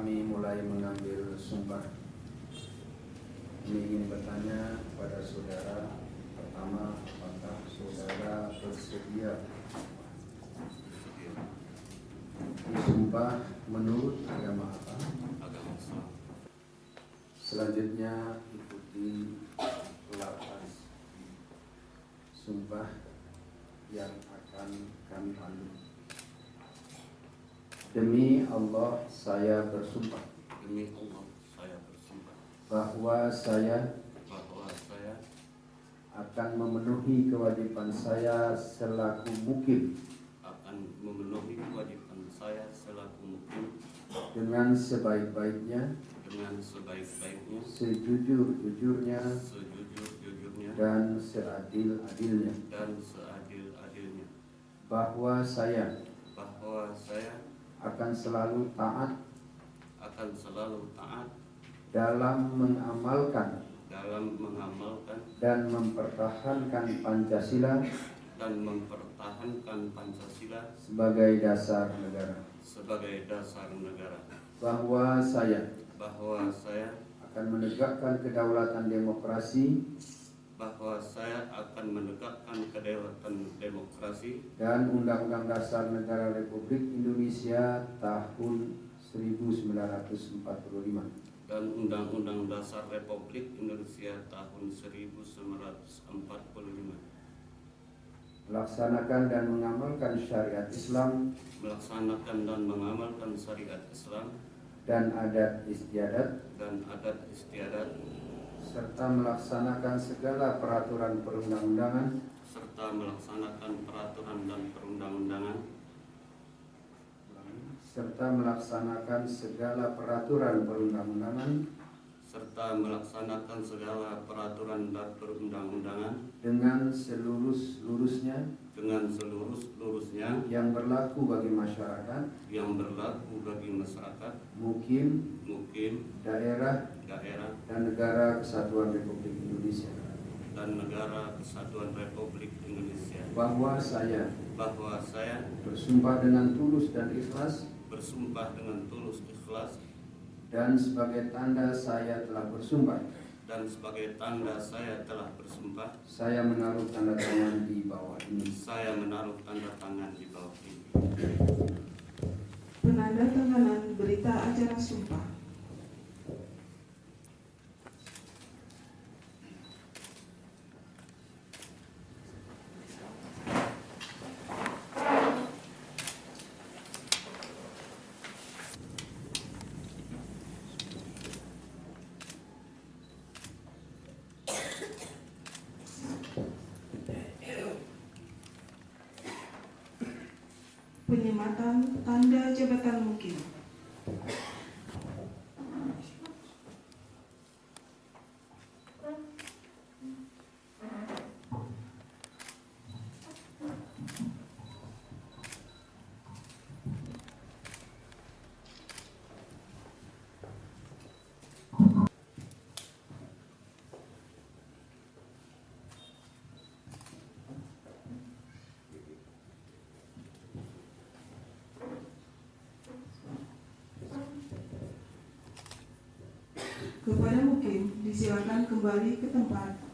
kami mulai mengambil sumpah. Kami ingin bertanya kepada saudara, pertama, apakah saudara bersedia disumpah menurut agama apa? Agama Islam. Selanjutnya ikuti lafaz sumpah yang akan kami pandu. Demi Allah saya bersumpah Demi Allah saya bersumpah bahwa saya akan memenuhi kewajiban saya selaku mukim akan memenuhi kewajiban saya selaku mukim dengan sebaik-baiknya, sejujur-jujurnya, dan seadil-adilnya, bahwa saya akan selalu taat dalam mengamalkan dan mempertahankan Pancasila sebagai dasar negara. Bahwa saya akan menegakkan kedaulatan demokrasi dan Undang-Undang Dasar Negara Republik Indonesia tahun 1945. Dan Undang-Undang Dasar Republik Indonesia tahun 1945. Melaksanakan dan mengamalkan syariat Islam dan adat istiadat serta melaksanakan segala peraturan perundang-undangan dengan seluruh-luruhnya yang berlaku bagi masyarakat, mukim, daerah, dan negara kesatuan Republik Indonesia. Bahwa saya bersumpah dengan tulus dan ikhlas, dan sebagai tanda saya telah bersumpah, saya menaruh tanda tangan di bawah ini. Penandatanganan berita acara sumpah. Penyematan tanda jabatan mukim. Kepada mukim disilakan kembali ke tempat.